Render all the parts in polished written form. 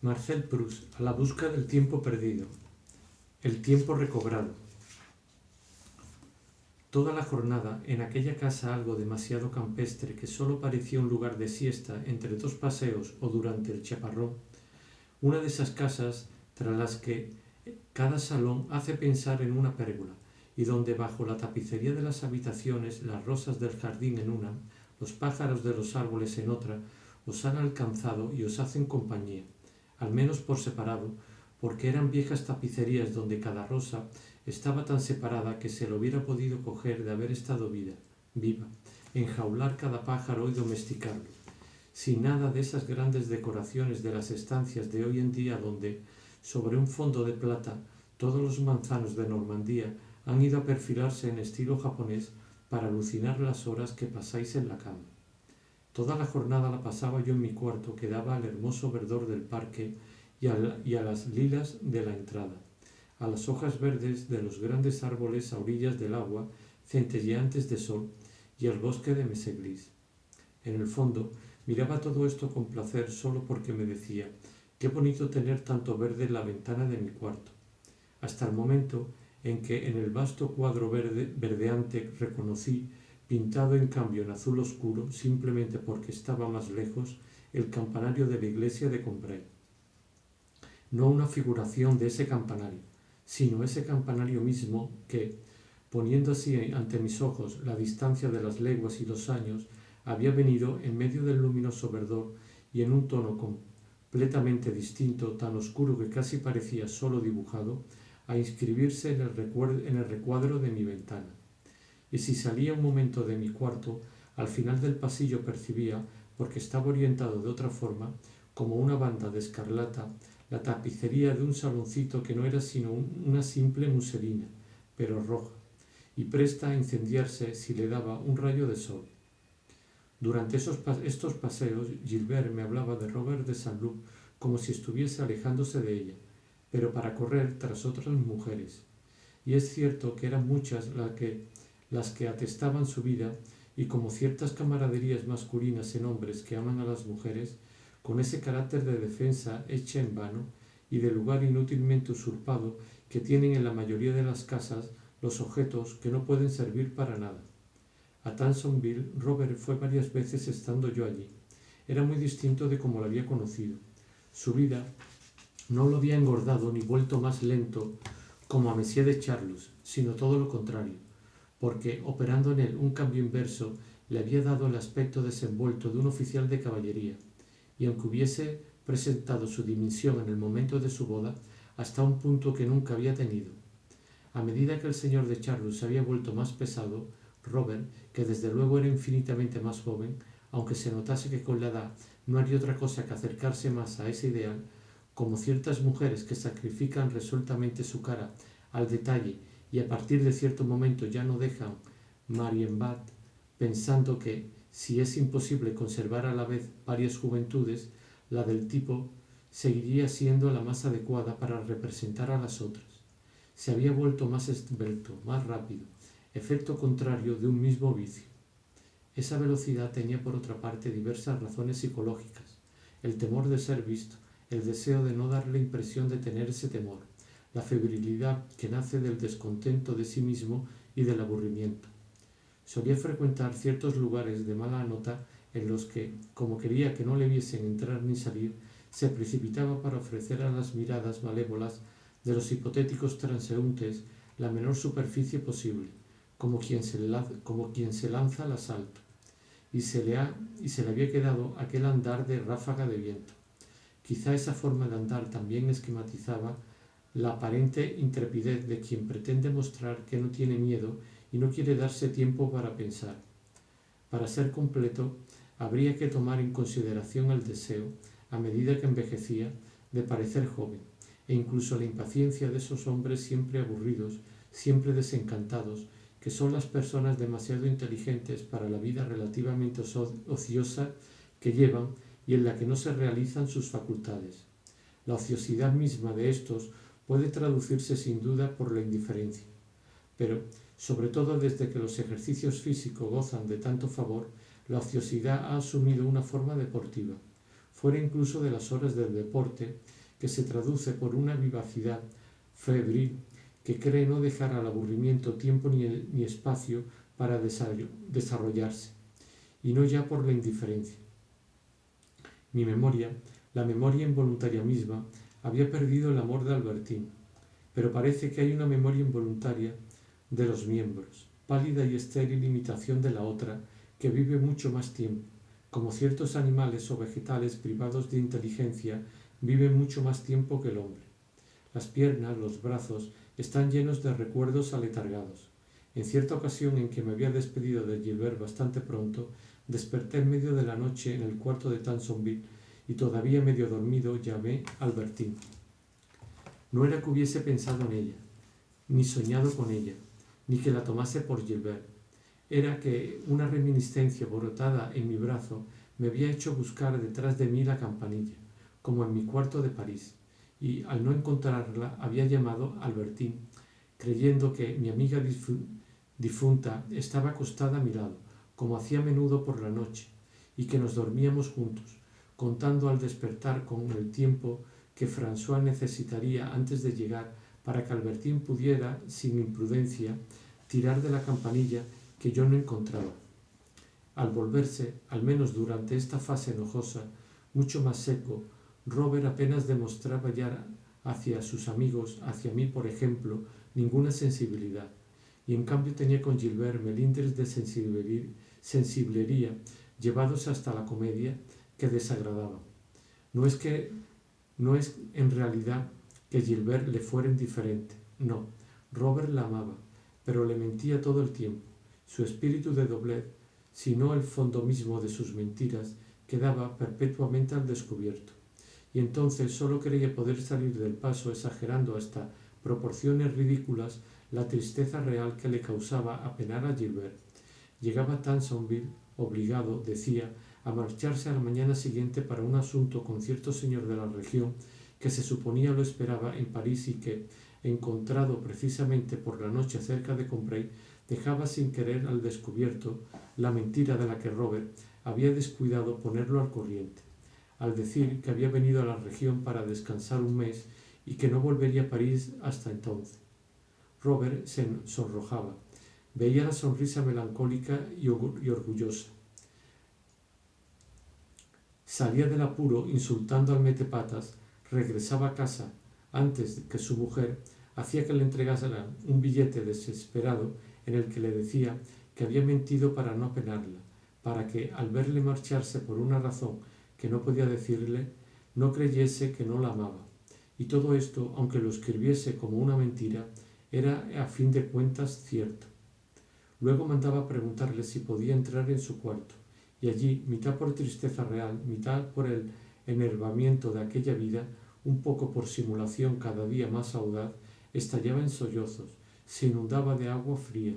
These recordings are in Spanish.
Marcel Proust, a la busca del tiempo perdido. El tiempo recobrado. Toda la jornada, en aquella casa algo demasiado campestre que solo parecía un lugar de siesta entre dos paseos o durante el chaparrón, una de esas casas tras las que cada salón hace pensar en una pérgola, y donde bajo la tapicería de las habitaciones, las rosas del jardín en una, los pájaros de los árboles en otra, os han alcanzado y os hacen compañía, al menos por separado, porque eran viejas tapicerías donde cada rosa estaba tan separada que se lo hubiera podido coger de haber estado viva, enjaular cada pájaro y domesticarlo, sin nada de esas grandes decoraciones de las estancias de hoy en día donde, sobre un fondo de plata, todos los manzanos de Normandía han ido a perfilarse en estilo japonés para alucinar las horas que pasáis en la cama. Toda la jornada la pasaba yo en mi cuarto que daba al hermoso verdor del parque y a las lilas de la entrada, a las hojas verdes de los grandes árboles a orillas del agua centelleantes de sol y al bosque de Meseglis. En el fondo, miraba todo esto con placer solo porque me decía, qué bonito tener tanto verde en la ventana de mi cuarto, hasta el momento en que en el vasto cuadro verdeante reconocí, pintado en cambio en azul oscuro, simplemente porque estaba más lejos, el campanario de la iglesia de Combray. No una figuración de ese campanario, sino ese campanario mismo que, poniendo así ante mis ojos la distancia de las leguas y los años, había venido en medio del luminoso verdor y en un tono completamente distinto, tan oscuro que casi parecía solo dibujado, a inscribirse en el recuadro de mi ventana. Y si salía un momento de mi cuarto, al final del pasillo percibía, porque estaba orientado de otra forma, como una banda de escarlata, la tapicería de un saloncito que no era sino una simple muselina, pero roja, y presta a incendiarse si le daba un rayo de sol. Durante estos paseos, Gilbert me hablaba de Robert de Saint-Loup como si estuviese alejándose de ella, pero para correr tras otras mujeres. Y es cierto que eran muchas las que atestaban su vida, y como ciertas camaraderías masculinas en hombres que aman a las mujeres, con ese carácter de defensa hecha en vano y de lugar inútilmente usurpado que tienen en la mayoría de las casas los objetos que no pueden servir para nada. A Tansonville, Robert fue varias veces estando yo allí. Era muy distinto de como lo había conocido. Su vida no lo había engordado ni vuelto más lento como a Monsieur de Charlus, sino todo lo contrario, porque, operando en él un cambio inverso, le había dado el aspecto desenvuelto de un oficial de caballería, y aunque hubiese presentado su dimisión en el momento de su boda, hasta un punto que nunca había tenido. A medida que el señor de Charlus se había vuelto más pesado, Robert, que desde luego era infinitamente más joven, aunque se notase que con la edad no haría otra cosa que acercarse más a ese ideal, como ciertas mujeres que sacrifican resueltamente su cara al detalle y a partir de cierto momento ya no dejan Marienbad, pensando que, si es imposible conservar a la vez varias juventudes, la del tipo seguiría siendo la más adecuada para representar a las otras. Se había vuelto más esbelto, más rápido, efecto contrario de un mismo vicio. Esa velocidad tenía por otra parte diversas razones psicológicas: el temor de ser visto, el deseo de no dar la impresión de tener ese temor, la febrilidad que nace del descontento de sí mismo y del aburrimiento. Solía frecuentar ciertos lugares de mala nota en los que, como quería que no le viesen entrar ni salir, se precipitaba para ofrecer a las miradas malévolas de los hipotéticos transeúntes la menor superficie posible, como quien se lanza al asalto, y se le había quedado aquel andar de ráfaga de viento. Quizá esa forma de andar también esquematizaba la aparente intrepidez de quien pretende mostrar que no tiene miedo y no quiere darse tiempo para pensar. Para ser completo, habría que tomar en consideración el deseo, a medida que envejecía, de parecer joven, e incluso la impaciencia de esos hombres siempre aburridos, siempre desencantados, que son las personas demasiado inteligentes para la vida relativamente ociosa que llevan y en la que no se realizan sus facultades. La ociosidad misma de estos puede traducirse sin duda por la indiferencia, pero, sobre todo desde que los ejercicios físicos gozan de tanto favor, la ociosidad ha asumido una forma deportiva. fuera incluso de las horas del deporte, que se traduce por una vivacidad febril que cree no dejar al aburrimiento tiempo ni espacio para desarrollarse, y no ya por la indiferencia. Mi memoria, la memoria involuntaria misma, había perdido el amor de Albertín, pero parece que hay una memoria involuntaria de los miembros, pálida y estéril imitación de la otra, que vive mucho más tiempo, como ciertos animales o vegetales privados de inteligencia viven mucho más tiempo que el hombre. Las piernas, los brazos, están llenos de recuerdos aletargados. En cierta ocasión en que me había despedido de Gilbert bastante pronto, desperté en medio de la noche en el cuarto de Tansonville y todavía medio dormido llamé a Albertín. No era que hubiese pensado en ella, ni soñado con ella, ni que la tomase por Gilbert. Era que una reminiscencia brotada en mi brazo me había hecho buscar detrás de mí la campanilla, como en mi cuarto de París, y al no encontrarla había llamado a Albertín, creyendo que mi amiga difunta estaba acostada a mi lado, como hacía a menudo por la noche, y que nos dormíamos juntos, contando al despertar con el tiempo que François necesitaría antes de llegar para que Albertín pudiera, sin imprudencia, tirar de la campanilla que yo no encontraba. Al volverse, al menos durante esta fase enojosa, mucho más seco, Robert apenas demostraba ya hacia sus amigos, hacia mí por ejemplo, ninguna sensibilidad, y en cambio tenía con Gilbert melindres de sensiblería llevados hasta la comedia que desagradaban. No es en realidad que Gilbert le fuera indiferente, no, Robert la amaba, pero le mentía todo el tiempo. Su espíritu de doblez, si no el fondo mismo de sus mentiras, quedaba perpetuamente al descubierto, y entonces sólo creía poder salir del paso exagerando hasta proporciones ridículas la tristeza real que le causaba apenar a Gilbert. Llegaba a Tansonville, obligado, decía, a marcharse a la mañana siguiente para un asunto con cierto señor de la región que se suponía lo esperaba en París y que, encontrado precisamente por la noche cerca de Combray, dejaba sin querer al descubierto la mentira de la que Robert había descuidado ponerlo al corriente, al decir que había venido a la región para descansar un mes y que no volvería a París hasta entonces. Robert se sonrojaba, veía la sonrisa melancólica y orgullosa. Salía del apuro insultando al metepatas, regresaba a casa antes que su mujer hacía que le entregara un billete desesperado en el que le decía que había mentido para no penarla, para que, al verle marcharse por una razón que no podía decirle, no creyese que no la amaba. Y todo esto, aunque lo escribiese como una mentira, era a fin de cuentas cierto. Luego mandaba preguntarle si podía entrar en su cuarto, y allí, mitad por tristeza real, mitad por el enervamiento de aquella vida, un poco por simulación cada día más audaz, estallaba en sollozos, se inundaba de agua fría.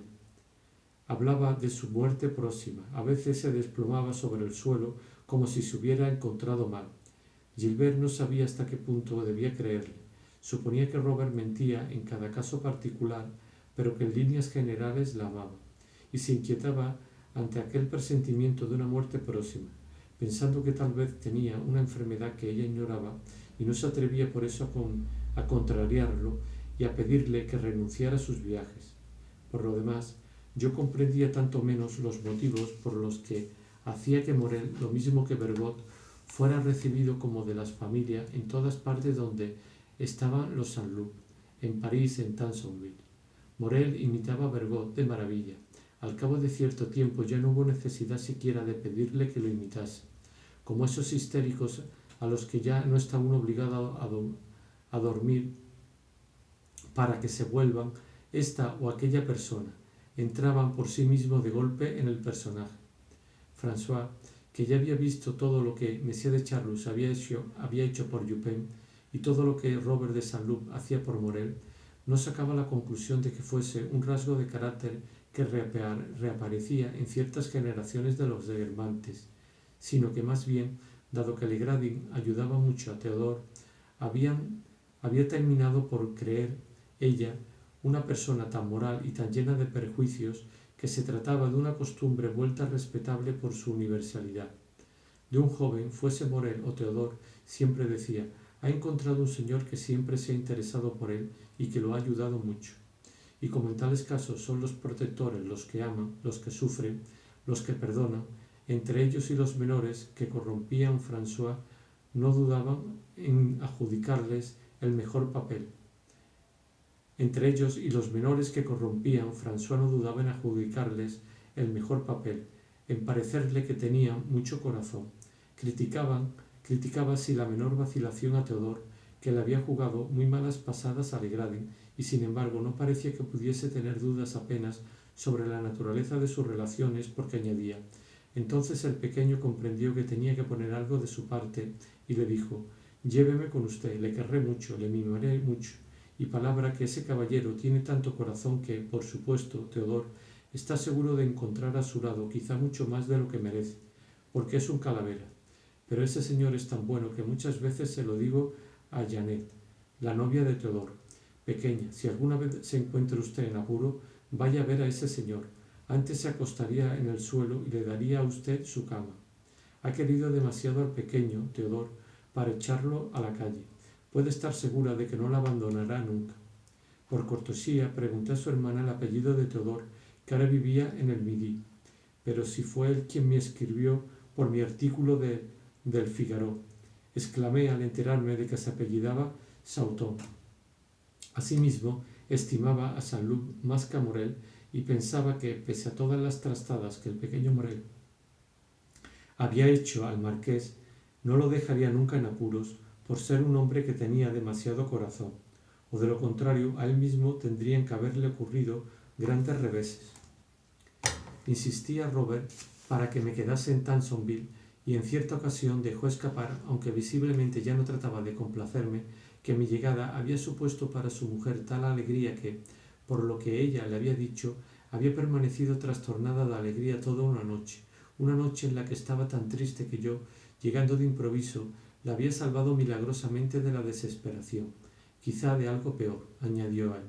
Hablaba de su muerte próxima, a veces se desplomaba sobre el suelo como si se hubiera encontrado mal. Gilbert no sabía hasta qué punto debía creerle. Suponía que Robert mentía en cada caso particular, pero que en líneas generales la amaba, y se inquietaba ante aquel presentimiento de una muerte próxima, pensando que tal vez tenía una enfermedad que ella ignoraba y no se atrevía por eso a contrariarlo y a pedirle que renunciara a sus viajes. Por lo demás, yo comprendía tanto menos los motivos por los que hacía que Morel, lo mismo que Bergot, fuera recibido como de las familias en todas partes donde estaban los Saint-Loup, en París, en Tansonville. Morel imitaba a Bergot de maravilla. Al cabo de cierto tiempo ya no hubo necesidad siquiera de pedirle que lo imitase, como esos histéricos a los que ya no está uno obligado a dormir para que se vuelvan esta o aquella persona, entraban por sí mismos de golpe en el personaje. François, que ya había visto todo lo que Monsieur de Charlus había hecho por Dupin y todo lo que Robert de Saint-Loup hacía por Morel, no sacaba la conclusión de que fuese un rasgo de carácter que reaparecía en ciertas generaciones de los Guermantes, sino que más bien, dado que Legradin ayudaba mucho a Theodore, había terminado por creer ella una persona tan moral y tan llena de prejuicios que se trataba de una costumbre vuelta respetable por su universalidad. de un joven, fuese Morel o Teodor, siempre decía: ha encontrado un señor que siempre se ha interesado por él y que lo ha ayudado mucho. Y como en tales casos son los protectores los que aman, los que sufren, los que perdonan, entre ellos y los menores que corrompían François, no dudaban en adjudicarles el mejor papel. Entre ellos y los menores que corrompían, François no dudaba en adjudicarles el mejor papel, en parecerle que tenía mucho corazón. Criticaba si la menor vacilación a Teodor, que le había jugado muy malas pasadas a Legrade, y sin embargo no parecía que pudiese tener dudas apenas sobre la naturaleza de sus relaciones, porque añadía: entonces el pequeño comprendió que tenía que poner algo de su parte y le dijo: lléveme con usted, le querré mucho, le mimaré mucho, y palabra que ese caballero tiene tanto corazón que, por supuesto, Teodor está seguro de encontrar a su lado quizá mucho más de lo que merece, porque es un calavera. Pero ese señor es tan bueno que muchas veces se lo digo a Janet, la novia de Teodor: pequeña, si alguna vez se encuentra usted en apuro, vaya a ver a ese señor. Antes se acostaría en el suelo y le daría a usted su cama. Ha querido demasiado al pequeño Teodor para echarlo a la calle. Puede estar segura de que no la abandonará nunca. Por cortesía pregunté a su hermana el apellido de Teodor, que ahora vivía en el Midi, pero si fue él quien me escribió por mi artículo del Figaro, exclamé al enterarme de que se apellidaba Sauton. Asimismo, estimaba a Saint-Loup más que a Morel y pensaba que, pese a todas las trastadas que el pequeño Morel había hecho al marqués, no lo dejaría nunca en apuros por ser un hombre que tenía demasiado corazón, o de lo contrario a él mismo tendrían que haberle ocurrido grandes reveses. Insistí a Robert para que me quedase en Tansonville y en cierta ocasión dejó escapar, aunque visiblemente ya no trataba de complacerme, que mi llegada había supuesto para su mujer tal alegría que, por lo que ella le había dicho, había permanecido trastornada de alegría toda una noche en la que estaba tan triste que yo, llegando de improviso, la había salvado milagrosamente de la desesperación, quizá de algo peor, añadió él.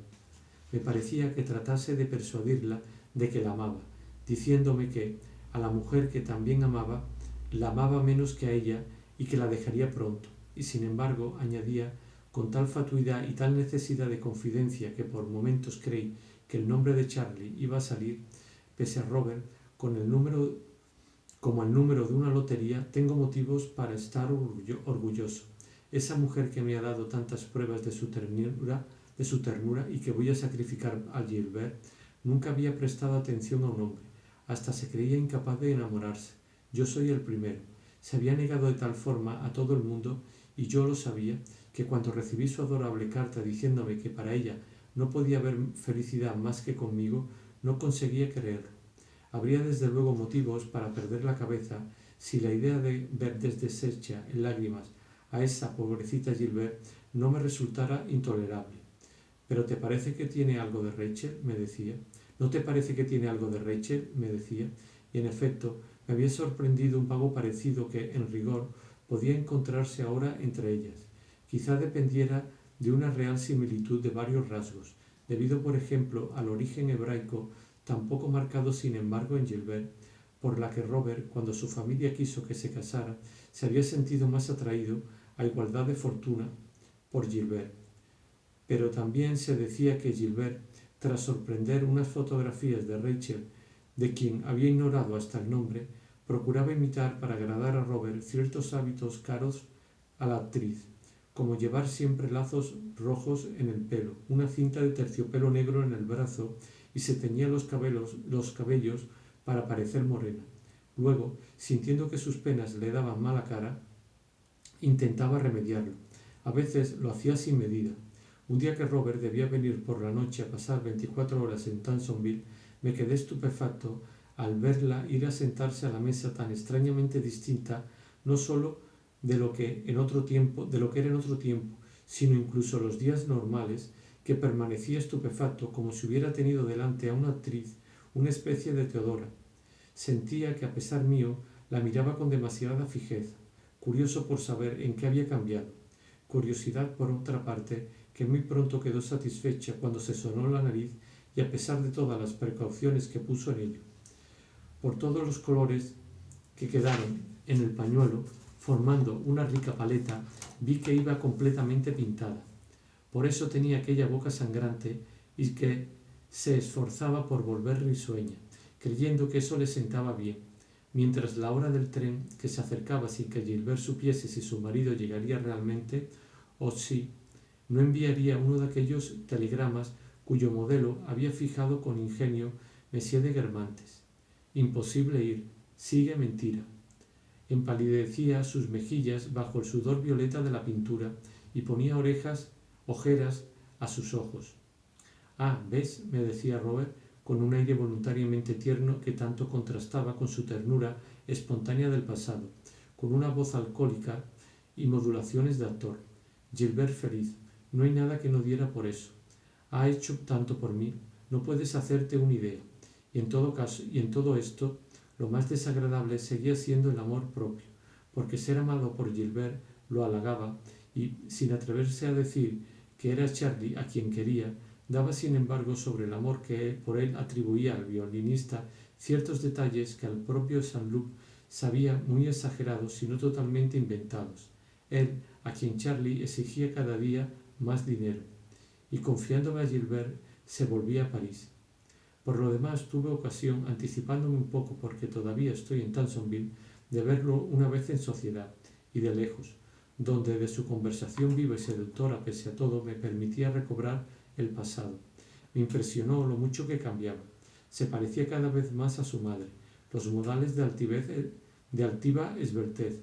Me parecía que tratase de persuadirla de que la amaba, diciéndome que, a la mujer que también amaba, la amaba menos que a ella y que la dejaría pronto, y sin embargo, añadía, con tal fatuidad y tal necesidad de confidencia que por momentos creí que el nombre de Charlie iba a salir, pese a Robert, como el número de una lotería, tengo motivos para estar orgulloso. Esa mujer que me ha dado tantas pruebas de su ternura y que voy a sacrificar a Gilbert, nunca había prestado atención a un hombre, hasta se creía incapaz de enamorarse. Yo soy el primero. Se había negado de tal forma a todo el mundo, y yo lo sabía, que cuando recibí su adorable carta diciéndome que para ella no podía haber felicidad más que conmigo, no conseguía creerlo. Habría desde luego motivos para perder la cabeza si la idea de ver deshecha en lágrimas a esa pobrecita Gilbert no me resultara intolerable. ¿Pero te parece que tiene algo de Rachel?, me decía. ¿No te parece que tiene algo de Rachel?, me decía. Y en efecto, me había sorprendido un vago parecido que, en rigor, podía encontrarse ahora entre ellas. Quizá dependiera de una real similitud de varios rasgos, debido, por ejemplo, al origen hebraico tan poco marcado sin embargo en Gilbert, por la que Robert, cuando su familia quiso que se casara, se había sentido más atraído, a igualdad de fortuna, por Gilbert. Pero también se decía que Gilbert, tras sorprender unas fotografías de Rachel, de quien había ignorado hasta el nombre, procuraba imitar para agradar a Robert ciertos hábitos caros a la actriz, como llevar siempre lazos rojos en el pelo, una cinta de terciopelo negro en el brazo y se teñía los cabellos para parecer morena. Luego, sintiendo que sus penas le daban mala cara, intentaba remediarlo. A veces lo hacía sin medida. Un día que Robert debía venir por la noche a pasar 24 horas en Tansonville, me quedé estupefacto al verla ir a sentarse a la mesa tan extrañamente distinta, no sólo de lo que era en otro tiempo, sino incluso los días normales, que permanecía estupefacto como si hubiera tenido delante a una actriz, una especie de Teodora. Sentía que, a pesar mío, la miraba con demasiada fijeza, curioso por saber en qué había cambiado. Curiosidad, por otra parte, que muy pronto quedó satisfecha cuando se sonó la nariz y a pesar de todas las precauciones que puso en ello. Por todos los colores que quedaron en el pañuelo, formando una rica paleta, vi que iba completamente pintada. Por eso tenía aquella boca sangrante y que se esforzaba por volver risueña, creyendo que eso le sentaba bien, mientras la hora del tren, que se acercaba sin que Gilbert supiese si su marido llegaría realmente o si no enviaría uno de aquellos telegramas cuyo modelo había fijado con ingenio Monsieur de Guermantes. Imposible ir, sigue mentira. Empalidecía sus mejillas bajo el sudor violeta de la pintura y ponía ojeras a sus ojos. «Ah, ¿ves?», me decía Robert, con un aire voluntariamente tierno que tanto contrastaba con su ternura espontánea del pasado, con una voz alcohólica y modulaciones de actor. «Gilbert feliz, no hay nada que no diera por eso. Ha hecho tanto por mí, no puedes hacerte una idea. Y en todo esto, lo más desagradable seguía siendo el amor propio, porque ser amado por Gilbert lo halagaba y, sin atreverse a decir que era Charlie a quien quería, daba sin embargo sobre el amor que por él atribuía al violinista ciertos detalles que al propio Saint-Loup sabía muy exagerados si no totalmente inventados. Él, a quien Charlie exigía cada día más dinero, y confiándome a Gilbert, se volvía a París. Por lo demás, tuve ocasión, anticipándome un poco porque todavía estoy en Tansonville, de verlo una vez en sociedad, y de lejos, donde de su conversación viva y seductora pese a todo me permitía recobrar el pasado. Me impresionó lo mucho que cambiaba. Se parecía cada vez más a su madre, los modales de altiva esbeltez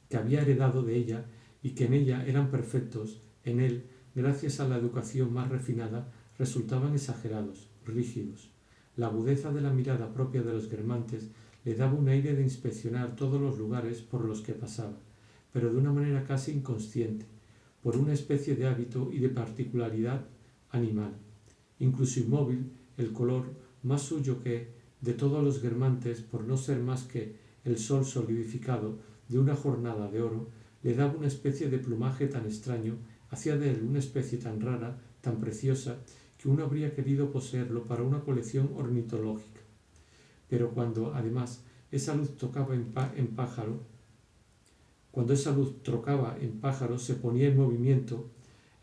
que había heredado de ella y que en ella eran perfectos, en él, gracias a la educación más refinada, resultaban exagerados, rígidos. La agudeza de la mirada propia de los Guermantes le daba un aire de inspeccionar todos los lugares por los que pasaba, pero de una manera casi inconsciente, por una especie de hábito y de particularidad animal. Incluso inmóvil, el color, más suyo que de todos los Guermantes, por no ser más que el sol solidificado de una jornada de oro, le daba una especie de plumaje tan extraño, hacía de él una especie tan rara, tan preciosa, que uno habría querido poseerlo para una colección ornitológica. Pero cuando, además, esa luz trocaba en pájaro, se ponía en movimiento,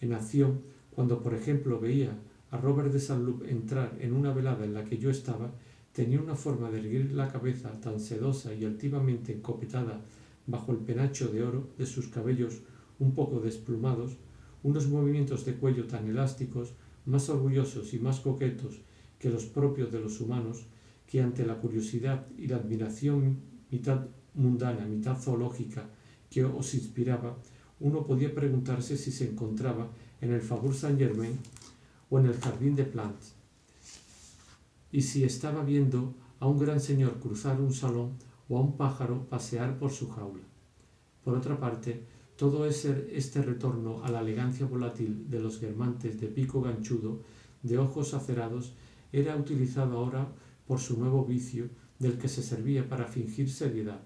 en acción, cuando, por ejemplo, veía a Robert de Saint-Loup entrar en una velada en la que yo estaba, tenía una forma de erguir la cabeza tan sedosa y altivamente encopetada bajo el penacho de oro de sus cabellos un poco desplumados, unos movimientos de cuello tan elásticos, más orgullosos y más coquetos que los propios de los humanos, que ante la curiosidad y la admiración mitad mundana, mitad zoológica que os inspiraba, uno podía preguntarse si se encontraba en el Faubourg Saint-Germain o en el Jardín des Plantes, y si estaba viendo a un gran señor cruzar un salón o a un pájaro pasear por su jaula. Por otra parte, todo este retorno a la elegancia volátil de los Guermantes de pico ganchudo, de ojos acerados, era utilizado ahora por su nuevo vicio, del que se servía para fingir seriedad.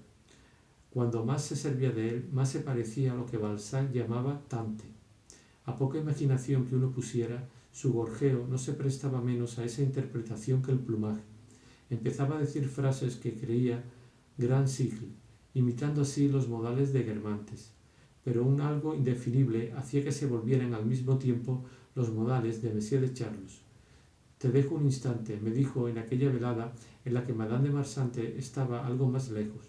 Cuando más se servía de él, más se parecía a lo que Balzac llamaba Tante. A poca imaginación que uno pusiera, su gorjeo no se prestaba menos a esa interpretación que el plumaje. Empezaba a decir frases que creía gran sigle, imitando así los modales de Guermantes, pero un algo indefinible hacía que se volvieran al mismo tiempo los modales de Monsieur de Charlus. «Te dejo un instante», me dijo en aquella velada en la que Madame de Marsante estaba algo más lejos.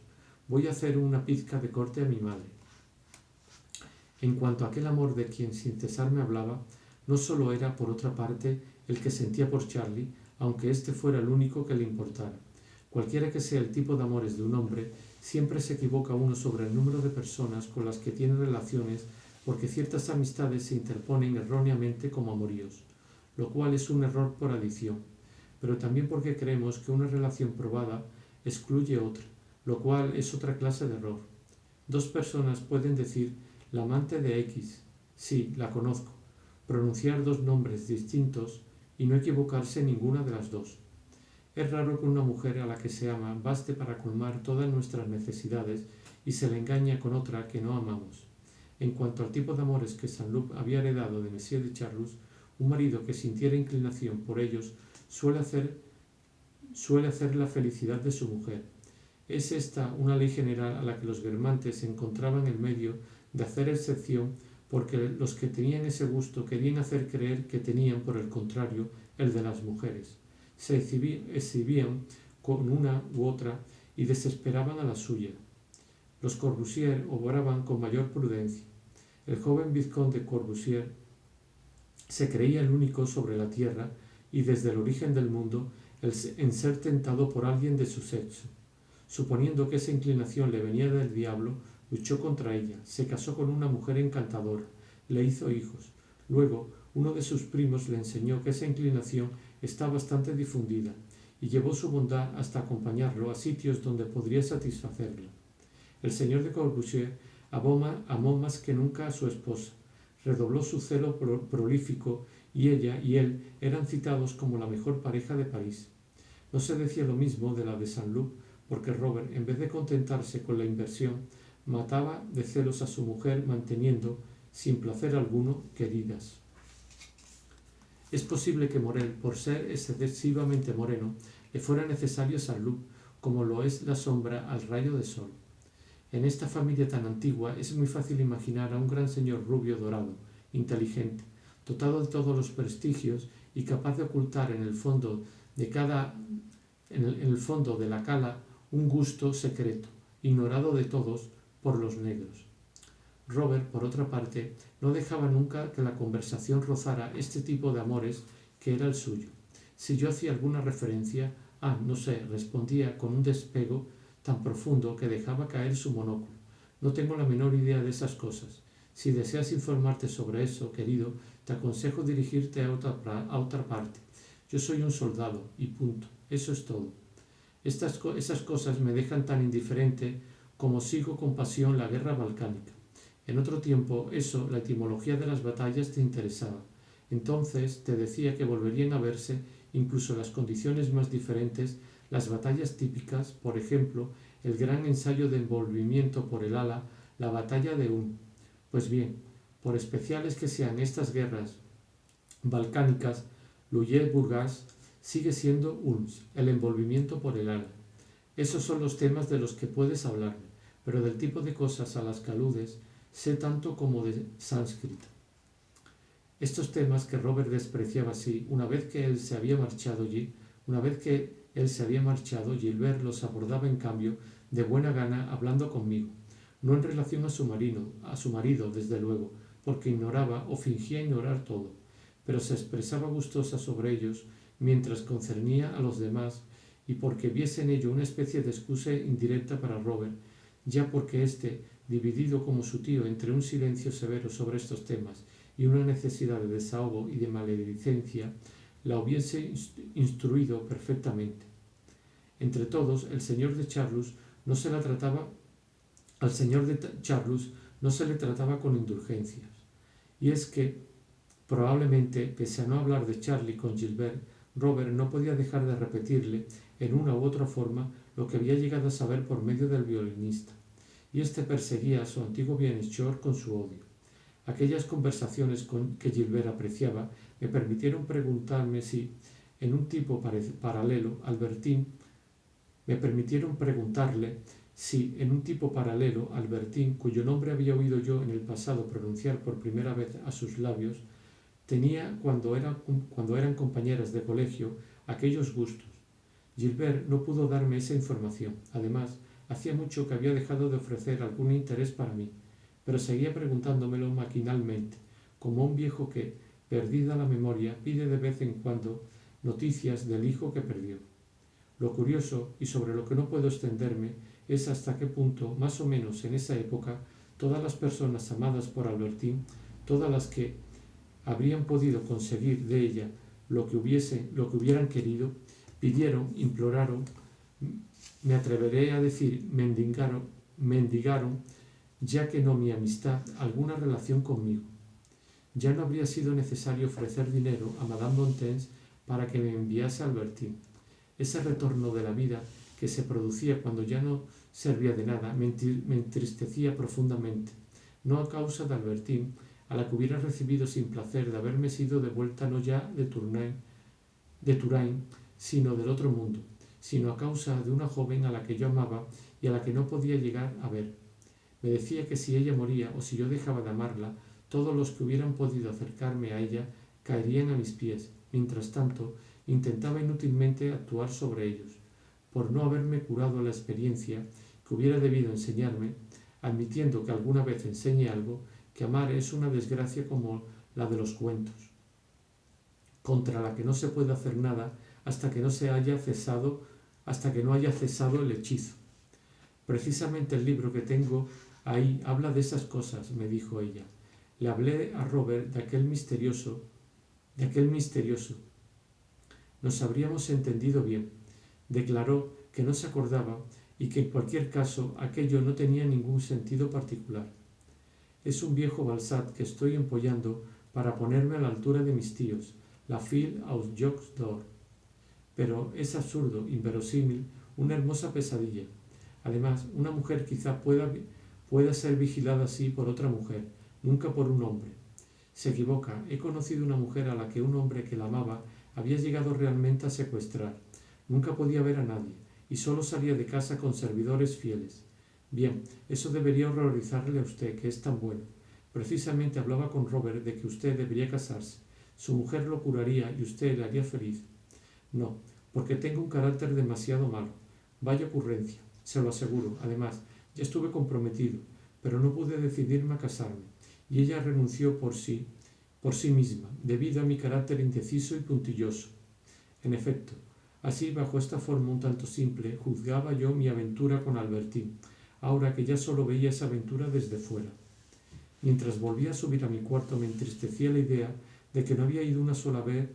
«Voy a hacer una pizca de corte a mi madre». En cuanto a aquel amor de quien sin cesar me hablaba, no solo era, por otra parte, el que sentía por Charlie, aunque éste fuera el único que le importara. Cualquiera que sea el tipo de amores de un hombre, siempre se equivoca uno sobre el número de personas con las que tiene relaciones, porque ciertas amistades se interponen erróneamente como amoríos, lo cual es un error por adición, pero también porque creemos que una relación probada excluye otra, lo cual es otra clase de error. Dos personas pueden decir la amante de X, sí, la conozco, pronunciar dos nombres distintos y no equivocarse en ninguna de las dos. Es raro que una mujer a la que se ama baste para colmar todas nuestras necesidades y se le engaña con otra que no amamos. En cuanto al tipo de amores que Saint-Loup había heredado de Monsieur de Charlus, un marido que sintiera inclinación por ellos suele hacer la felicidad de su mujer. Es esta una ley general a la que los birmantes encontraban el medio de hacer excepción, porque los que tenían ese gusto querían hacer creer que tenían, por el contrario, el de las mujeres. Se exhibían con una u otra y desesperaban a la suya. Los Corbusier obraban con mayor prudencia. El joven vizconde Corbusier se creía el único sobre la tierra y desde el origen del mundo en ser tentado por alguien de su sexo. Suponiendo que esa inclinación le venía del diablo, luchó contra ella, se casó con una mujer encantadora, le hizo hijos. Luego, uno de sus primos le enseñó que esa inclinación está bastante difundida y llevó su bondad hasta acompañarlo a sitios donde podría satisfacerla. El señor de Corbusier amó más que nunca a su esposa, redobló su celo prolífico y ella y él eran citados como la mejor pareja de París. No se decía lo mismo de la de Saint-Loup, porque Robert, en vez de contentarse con la inversión, mataba de celos a su mujer manteniendo, sin placer alguno, queridas. Es posible que Morel, por ser excesivamente moreno, le fuera necesario Saint-Loup, como lo es la sombra al rayo de sol. En esta familia tan antigua es muy fácil imaginar a un gran señor rubio dorado, inteligente, dotado de todos los prestigios y capaz de ocultar en el fondo de la cala un gusto secreto, ignorado de todos por los negros. Robert, por otra parte, no dejaba nunca que la conversación rozara este tipo de amores que era el suyo. Si yo hacía alguna referencia, no sé, respondía con un despego tan profundo que dejaba caer su monóculo. No tengo la menor idea de esas cosas. Si deseas informarte sobre eso, querido, te aconsejo dirigirte a otra parte. Yo soy un soldado, y punto. Eso es todo. Esas cosas me dejan tan indiferente como sigo con pasión la guerra balcánica. En otro tiempo, la etimología de las batallas te interesaba. Entonces te decía que volverían a verse, incluso en las condiciones más diferentes, las batallas típicas, por ejemplo, el gran ensayo de envolvimiento por el ala, la batalla de Ulm. Pues bien, por especiales que sean estas guerras balcánicas, Lully-Burgas sigue siendo Ulm, el envolvimiento por el ala. Esos son los temas de los que puedes hablarme, pero del tipo de cosas a las que aludes sé tanto como de sánscrito. Estos temas que Robert despreciaba así, una vez que él se había marchado, Gilbert los abordaba en cambio de buena gana hablando conmigo, no en relación a su marido, desde luego, porque ignoraba o fingía ignorar todo, pero se expresaba gustosa sobre ellos mientras concernía a los demás y porque viese en ello una especie de excusa indirecta para Robert, ya porque éste, dividido como su tío entre un silencio severo sobre estos temas y una necesidad de desahogo y de maledicencia, la hubiese instruido perfectamente. Entre todos, al señor de Charlus no se le trataba con indulgencias. Y es que, probablemente, pese a no hablar de Charlie con Gilbert, Robert no podía dejar de repetirle, en una u otra forma, lo que había llegado a saber por medio del violinista, y éste perseguía a su antiguo bienhechor con su odio. Aquellas conversaciones que Gilbert apreciaba me permitieron preguntarme si, en un tipo paralelo, Albertine, cuyo nombre había oído yo en el pasado pronunciar por primera vez a sus labios, tenía, cuando eran compañeras de colegio, aquellos gustos. Gilbert no pudo darme esa información. Además, hacía mucho que había dejado de ofrecer algún interés para mí, pero seguía preguntándomelo maquinalmente, como un viejo que, perdida la memoria, pide de vez en cuando noticias del hijo que perdió. Lo curioso, y sobre lo que no puedo extenderme, es hasta qué punto, más o menos en esa época, todas las personas amadas por Albertine, todas las que habrían podido conseguir de ella lo que hubieran querido, pidieron, imploraron, me atreveré a decir mendigaron, ya que no mi amistad, alguna relación conmigo. Ya no habría sido necesario ofrecer dinero a Madame Montaigne para que me enviase a Albertine. Ese retorno de la vida que se producía cuando ya no servía de nada me entristecía profundamente, no a causa de Albertine, a la que hubiera recibido sin placer de haberme sido devuelta no ya de Touraine, sino del otro mundo, sino a causa de una joven a la que yo amaba y a la que no podía llegar a ver. Me decía que si ella moría o si yo dejaba de amarla, todos los que hubieran podido acercarme a ella caerían a mis pies. Mientras tanto, intentaba inútilmente actuar sobre ellos, por no haberme curado la experiencia que hubiera debido enseñarme, admitiendo que alguna vez enseñe algo, que amar es una desgracia como la de los cuentos, contra la que no se puede hacer nada hasta que no haya cesado el hechizo. Precisamente el libro que tengo ahí habla de esas cosas, me dijo ella. Le hablé a Robert de aquel misterioso. Nos habríamos entendido bien. Declaró que no se acordaba y que en cualquier caso aquello no tenía ningún sentido particular. Es un viejo Balzac que estoy empollando para ponerme a la altura de mis tíos, la fille aux jocs d'or. Pero es absurdo, inverosímil, una hermosa pesadilla. Además, una mujer quizá pueda ser vigilada así por otra mujer, nunca por un hombre. Se equivoca. He conocido una mujer a la que un hombre que la amaba había llegado realmente a secuestrar. Nunca podía ver a nadie, y solo salía de casa con servidores fieles. Bien, eso debería horrorizarle a usted, que es tan bueno. Precisamente hablaba con Robert de que usted debería casarse. Su mujer lo curaría y usted le haría feliz. No, porque tengo un carácter demasiado malo. Vaya ocurrencia, se lo aseguro. Además, ya estuve comprometido, pero no pude decidirme a casarme, y ella renunció por sí misma, debido a mi carácter indeciso y puntilloso. En efecto, así, bajo esta forma un tanto simple, juzgaba yo mi aventura con Albertín, ahora que ya solo veía esa aventura desde fuera. Mientras volvía a subir a mi cuarto me entristecía la idea de que no había ido una sola vez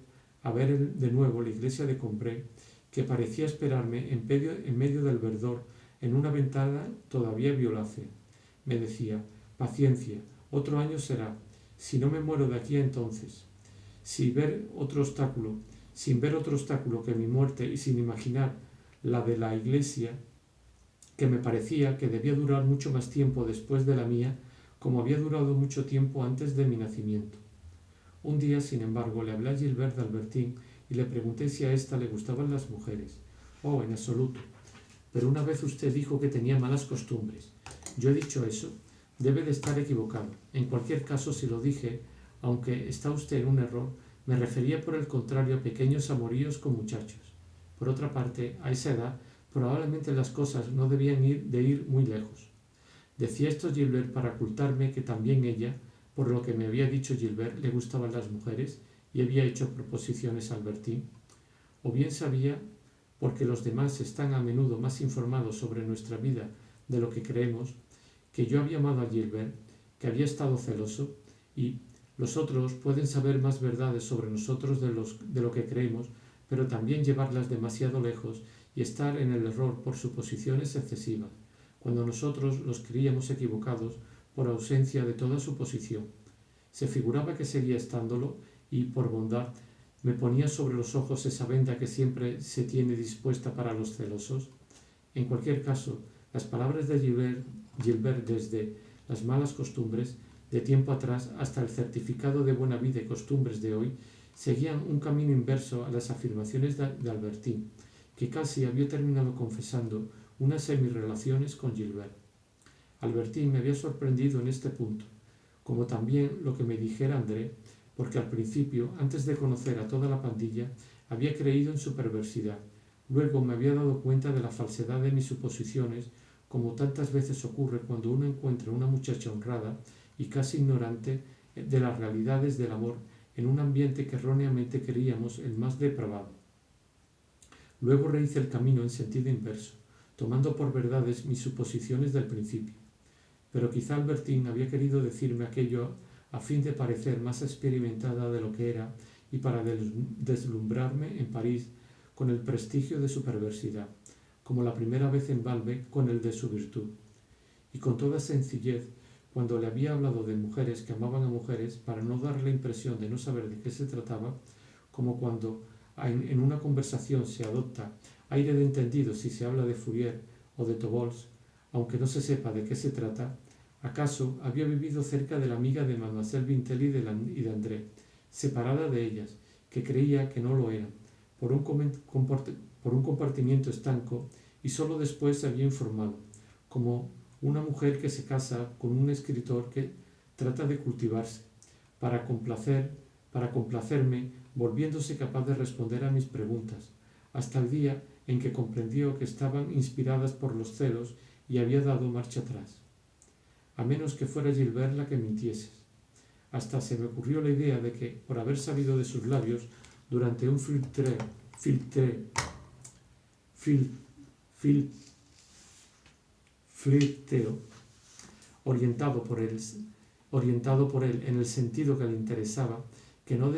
a ver de nuevo la iglesia de Combray, que parecía esperarme en medio del verdor en una ventana todavía violácea. Me decía, paciencia, otro año será, si no me muero de aquí a entonces. Sin ver otro obstáculo que mi muerte y sin imaginar la de la iglesia, que me parecía que debía durar mucho más tiempo después de la mía, como había durado mucho tiempo antes de mi nacimiento. Un día, sin embargo, le hablé a Gilbert de Albertín y le pregunté si a ésta le gustaban las mujeres. Oh, en absoluto. Pero una vez usted dijo que tenía malas costumbres. ¿Yo he dicho eso? Debe de estar equivocado. En cualquier caso, si lo dije, aunque está usted en un error, me refería por el contrario a pequeños amoríos con muchachos. Por otra parte, a esa edad, probablemente las cosas no debían ir muy lejos. Decía esto Gilbert para ocultarme que también ella, por lo que me había dicho Gilbert, le gustaban las mujeres y había hecho proposiciones a Albertín. O bien sabía, porque los demás están a menudo más informados sobre nuestra vida de lo que creemos, que yo había amado a Gilbert, que había estado celoso, y los otros pueden saber más verdades sobre nosotros de lo que creemos, pero también llevarlas demasiado lejos y estar en el error por suposiciones excesivas, cuando nosotros los creíamos equivocados por ausencia de toda suposición. Se figuraba que seguía estándolo y, por bondad, me ponía sobre los ojos esa venda que siempre se tiene dispuesta para los celosos. En cualquier caso, las palabras de Gilbert desde las malas costumbres de tiempo atrás hasta el certificado de buena vida y costumbres de hoy seguían un camino inverso a las afirmaciones de Albertín, que casi había terminado confesando unas semirrelaciones con Gilbert. Albertín me había sorprendido en este punto, como también lo que me dijera André, porque al principio, antes de conocer a toda la pandilla, había creído en su perversidad. Luego me había dado cuenta de la falsedad de mis suposiciones, como tantas veces ocurre cuando uno encuentra una muchacha honrada y casi ignorante de las realidades del amor en un ambiente que erróneamente creíamos el más depravado. Luego rehice el camino en sentido inverso, tomando por verdades mis suposiciones del principio. Pero quizá Albertín había querido decirme aquello a fin de parecer más experimentada de lo que era y para deslumbrarme en París con el prestigio de su perversidad, como la primera vez en Balbec con el de su virtud. Y con toda sencillez, cuando le había hablado de mujeres que amaban a mujeres, para no dar la impresión de no saber de qué se trataba, como cuando en una conversación se adopta aire de entendido si se habla de Fourier o de Tobolsk, aunque no se sepa de qué se trata. ¿Acaso había vivido cerca de la amiga de Mademoiselle Vintelli y de André, separada de ellas, que creía que no lo eran, por un por un compartimiento estanco y solo después se había informado, como una mujer que se casa con un escritor que trata de cultivarse, para complacerme, volviéndose capaz de responder a mis preguntas, hasta el día en que comprendió que estaban inspiradas por los celos y había dado marcha atrás. A menos que fuera Gilbert la que mintiese. Hasta se me ocurrió la idea de que, por haber sabido de sus labios durante un flirteo orientado por él en el sentido que le interesaba, que no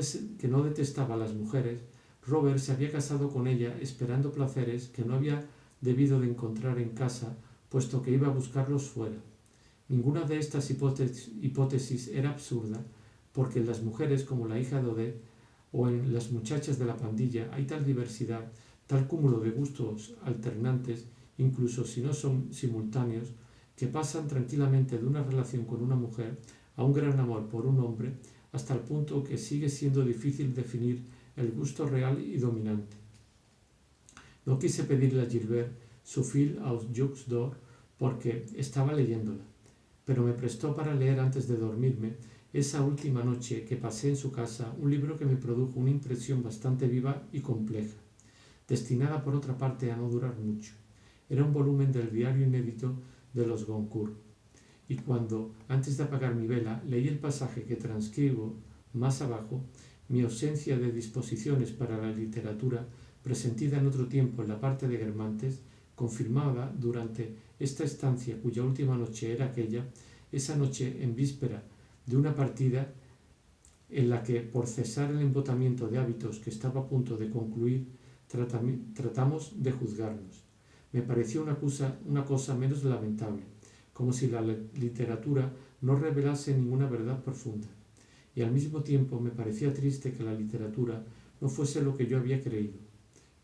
detestaba a las mujeres, Robert se había casado con ella esperando placeres que no había debido de encontrar en casa, puesto que iba a buscarlos fuera. Ninguna de estas hipótesis era absurda, porque en las mujeres como la hija de Odette o en las muchachas de la pandilla hay tal diversidad, tal cúmulo de gustos alternantes, incluso si no son simultáneos, que pasan tranquilamente de una relación con una mujer a un gran amor por un hombre, hasta el punto que sigue siendo difícil definir el gusto real y dominante. No quise pedirle a Gilbert su fil aux jocs d'or porque estaba leyéndola, pero me prestó para leer antes de dormirme esa última noche que pasé en su casa un libro que me produjo una impresión bastante viva y compleja, destinada por otra parte a no durar mucho. Era un volumen del diario inédito de los Goncourt, y cuando, antes de apagar mi vela, leí el pasaje que transcribo más abajo, mi ausencia de disposiciones para la literatura, presentida en otro tiempo en la parte de Guermantes, confirmada durante esta estancia cuya última noche era aquella, esa noche en víspera de una partida en la que, por cesar el embotamiento de hábitos que estaba a punto de concluir, tratamos de juzgarnos. Me pareció una cosa menos lamentable, como si la literatura no revelase ninguna verdad profunda, y al mismo tiempo me parecía triste que la literatura no fuese lo que yo había creído.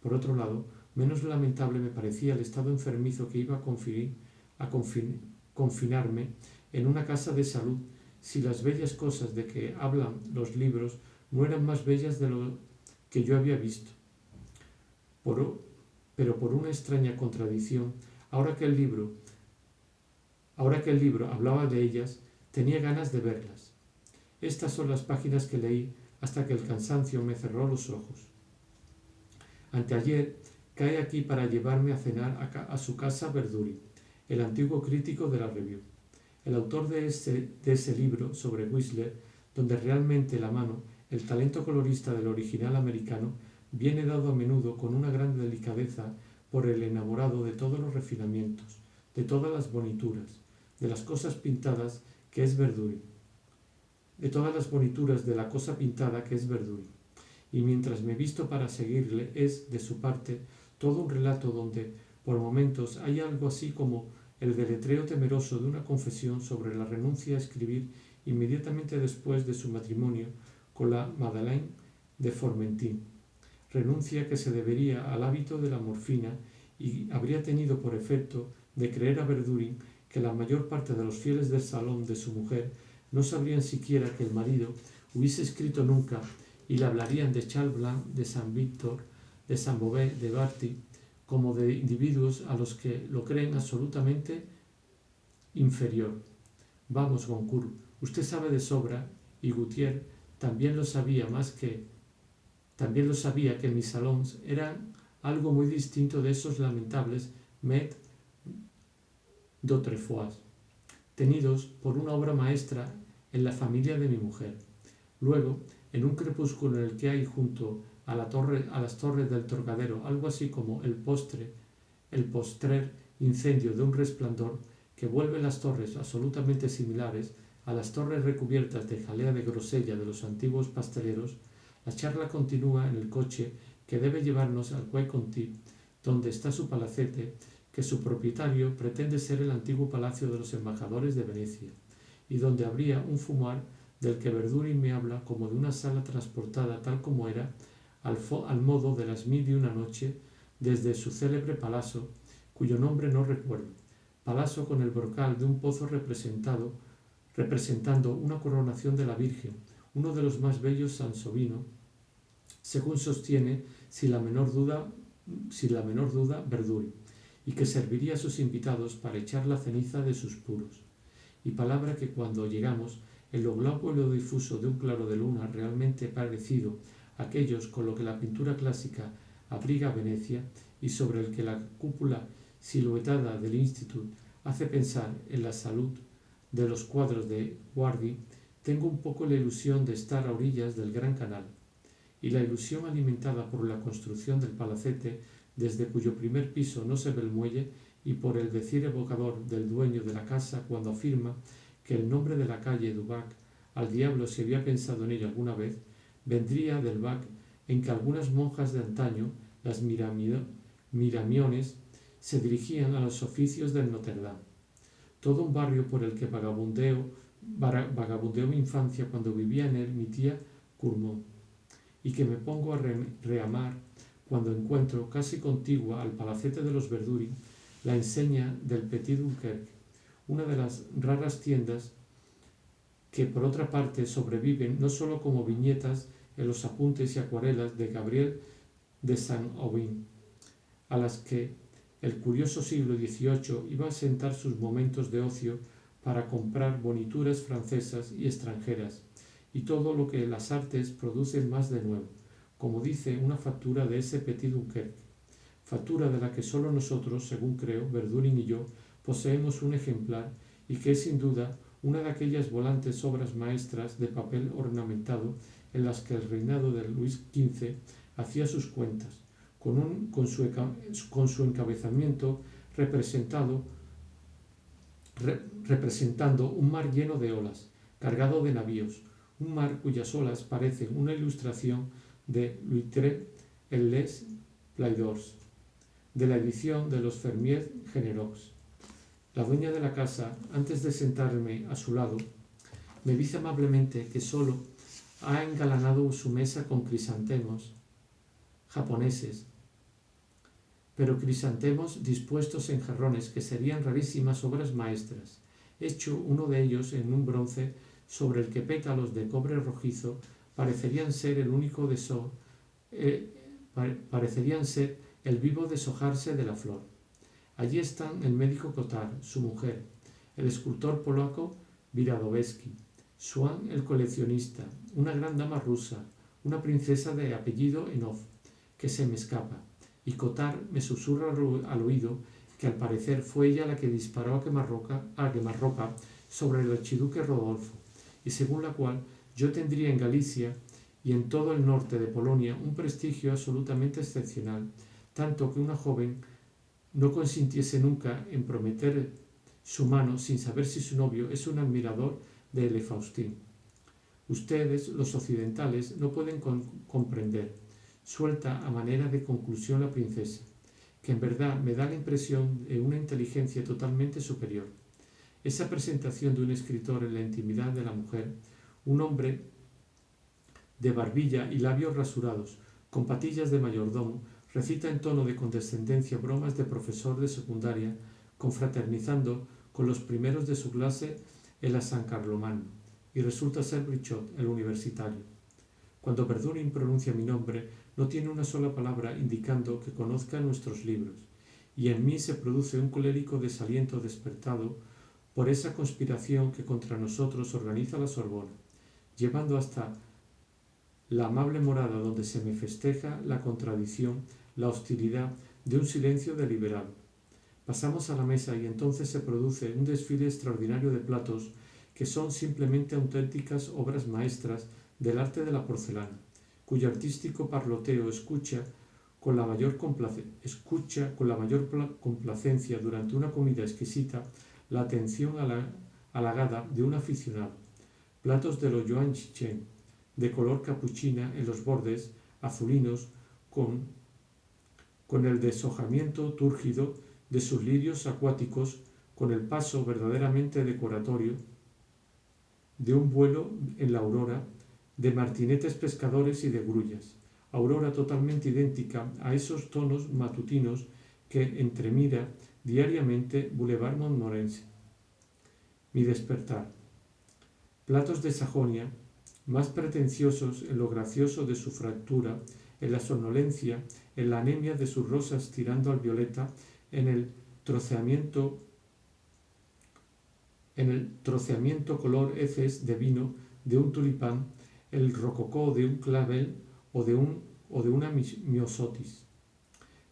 Por otro lado, menos lamentable me parecía el estado enfermizo que iba a confinarme en una casa de salud si las bellas cosas de que hablan los libros no eran más bellas de lo que yo había visto. Pero por una extraña contradicción, ahora que el libro hablaba de ellas, tenía ganas de verlas. Estas son las páginas que leí hasta que el cansancio me cerró los ojos. Anteayer cae aquí para llevarme a cenar a su casa Verdurin, el antiguo crítico de la Review, el autor de ese libro sobre Whistler, donde realmente la mano, el talento colorista del original americano, viene dado a menudo con una gran delicadeza por el enamorado de todos los refinamientos, de todas las bonituras, de las cosas pintadas que es Verdurin, de todas las bonituras de la cosa pintada que es Verdurin. Y mientras me visto para seguirle, es, de su parte, todo un relato donde, por momentos, hay algo así como el deletreo temeroso de una confesión sobre la renuncia a escribir inmediatamente después de su matrimonio con la Madeleine de Formentin, renuncia que se debería al hábito de la morfina y habría tenido por efecto de creer a Verdurin que la mayor parte de los fieles del salón de su mujer no sabrían siquiera que el marido hubiese escrito nunca y le hablarían de Charles Blanc, de Saint Victor, de Saint-Beuve, de Barty, como de individuos a los que lo creen absolutamente inferior. Vamos, Goncourt, usted sabe de sobra, y Gautier también lo sabía que mis salons eran algo muy distinto de esos lamentables maîtres d'autrefois, tenidos por una obra maestra en la familia de mi mujer. Luego, en un crepúsculo en el que hay junto a las torres del Trocadero algo así como el postrer incendio de un resplandor que vuelve las torres absolutamente similares a las torres recubiertas de jalea de grosella de los antiguos pasteleros, la charla continúa en el coche que debe llevarnos al Quai Conti, donde está su palacete, que su propietario pretende ser el antiguo palacio de los embajadores de Venecia, y donde habría un fumar del que Verdurin me habla como de una sala transportada tal como era, al modo de las 1001 noche, desde su célebre palazzo, cuyo nombre no recuerdo, palazzo con el brocal de un pozo representando una coronación de la Virgen, uno de los más bellos Sansovino, según sostiene, sin la menor duda, sin la menor duda, Verduri, y que serviría a sus invitados para echar la ceniza de sus puros. Y palabra que cuando llegamos, en lo blanco y lo difuso de un claro de luna realmente parecido a aquellos con lo que la pintura clásica abriga Venecia y sobre el que la cúpula siluetada del Institut hace pensar en la salud de los cuadros de Guardi, tengo un poco la ilusión de estar a orillas del Gran Canal, y la ilusión alimentada por la construcción del palacete, desde cuyo primer piso no se ve el muelle, y por el decir evocador del dueño de la casa cuando afirma que el nombre de la calle du Bac, al diablo si había pensado en ello alguna vez, vendría del Bac en que algunas monjas de antaño, las Miramiones, se dirigían a los oficios del Notre Dame. Todo un barrio por el que vagabundeó mi infancia cuando vivía en él mi tía Courmont, y que me pongo a reamar cuando encuentro, casi contigua al palacete de los Verduri, la enseña del Petit Dunkerque, una de las raras tiendas que por otra parte sobreviven no solo como viñetas en los apuntes y acuarelas de Gabriel de Saint-Aubin, a las que el curioso siglo XVIII iba a sentar sus momentos de ocio para comprar bonituras francesas y extranjeras, y todo lo que las artes producen más de nuevo, como dice una factura de ese Petit Dunkerque, factura de la que solo nosotros, según creo, Verdurin y yo, poseemos un ejemplar y que es sin duda una de aquellas volantes obras maestras de papel ornamentado en las que el reinado de Luis XV hacía sus cuentas, con su encabezamiento representando un mar lleno de olas, cargado de navíos, un mar cuyas olas parecen una ilustración de Louis-Tré en Les Plaideurs, de la edición de los Fermier Generaux. La dueña de la casa, antes de sentarme a su lado, me dice amablemente que solo ha engalanado su mesa con crisantemos japoneses, pero crisantemos dispuestos en jarrones que serían rarísimas obras maestras, hecho uno de ellos en un bronce sobre el que pétalos de cobre rojizo parecerían ser el vivo deshojarse de la flor. Allí están el médico Cottard, su mujer, el escultor polaco Wiradowski, Swann el coleccionista, una gran dama rusa, una princesa de apellido Enov, que se me escapa, y Cottard me susurra al oído que al parecer fue ella la que disparó a quemarropa sobre el archiduque Rodolfo, y según la cual yo tendría en Galicia y en todo el norte de Polonia un prestigio absolutamente excepcional, tanto que una joven no consintiese nunca en prometer su mano sin saber si su novio es un admirador de Le Faustin. Ustedes, los occidentales, no pueden comprender, suelta a manera de conclusión la princesa, que en verdad me da la impresión de una inteligencia totalmente superior. Esa presentación de un escritor en la intimidad de la mujer, un hombre de barbilla y labios rasurados, con patillas de mayordomo, recita en tono de condescendencia bromas de profesor de secundaria, confraternizando con los primeros de su clase en la San Carlomagno, y resulta ser Brichot, el universitario. Cuando Verdurin pronuncia mi nombre, no tiene una sola palabra indicando que conozca nuestros libros, y en mí se produce un colérico desaliento despertado por esa conspiración que contra nosotros organiza la Sorbona, llevando hasta la amable morada donde se me festeja la contradicción, la hostilidad de un silencio deliberado. Pasamos a la mesa y entonces se produce un desfile extraordinario de platos que son simplemente auténticas obras maestras del arte de la porcelana, cuyo artístico parloteo escucha con la mayor complacencia durante una comida exquisita la atención halagada de un aficionado. Platos de lo Yuan Chichen, de color capuchina en los bordes, azulinos, con el deshojamiento túrgido de sus lirios acuáticos, con el paso verdaderamente decoratorio de un vuelo en la aurora, de martinetes pescadores y de grullas, aurora totalmente idéntica a esos tonos matutinos que entremira diariamente Boulevard Montmorency. Mi despertar. Platos de Sajonia, más pretenciosos en lo gracioso de su fractura, en la somnolencia, en la anemia de sus rosas tirando al violeta, en el troceamiento color heces de vino de un tulipán, el rococó de un clavel o de una miosotis.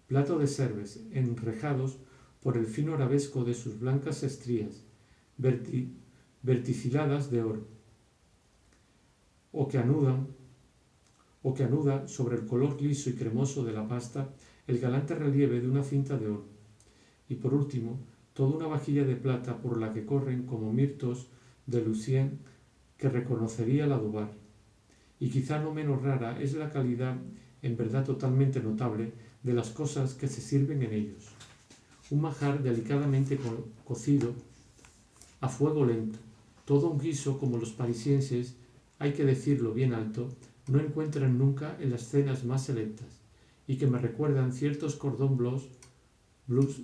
Plato de cerves, enrejados por el fino arabesco de sus blancas estrías, verticiladas de oro, o que anuda sobre el color liso y cremoso de la pasta el galante relieve de una cinta de oro. Y por último, toda una vajilla de plata por la que corren como mirtos de Lucien que reconocería la Dubar. Y quizá no menos rara es la calidad, en verdad totalmente notable, de las cosas que se sirven en ellos. Un manjar delicadamente cocido a fuego lento, todo un guiso como los parisienses, hay que decirlo bien alto, no encuentran nunca en las cenas más selectas, y que me recuerdan ciertos cordon bleus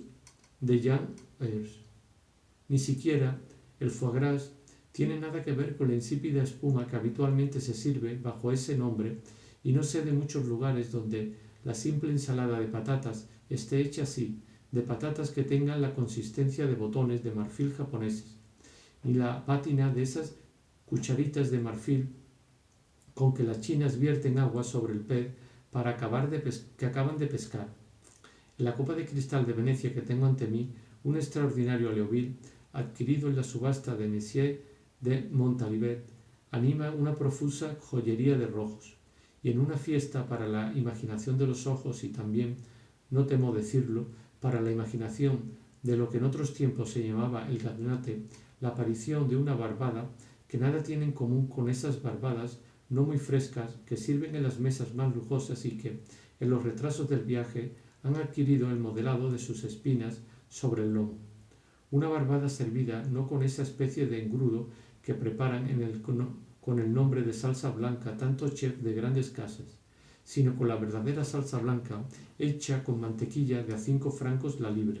de Jean Ayres. Ni siquiera el foie gras tiene nada que ver con la insípida espuma que habitualmente se sirve bajo ese nombre, y no sé de muchos lugares donde la simple ensalada de patatas esté hecha así, de patatas que tengan la consistencia de botones de marfil japoneses, ni la pátina de esas cucharitas de marfil con que las chinas vierten agua sobre el pez para que acaban de pescar. En la copa de cristal de Venecia que tengo ante mí, un extraordinario Leoville, adquirido en la subasta de Messier de Montalivet, anima una profusa joyería de rojos, y en una fiesta para la imaginación de los ojos y también, no temo decirlo, para la imaginación de lo que en otros tiempos se llamaba el gaznate, la aparición de una barbada que nada tiene en común con esas barbadas no muy frescas que sirven en las mesas más lujosas y que, en los retrasos del viaje, han adquirido el modelado de sus espinas sobre el lomo. Una barbada servida no con esa especie de engrudo que preparan con el nombre de salsa blanca tantos chefs de grandes casas, sino con la verdadera salsa blanca hecha con mantequilla de a 5 francos la libra.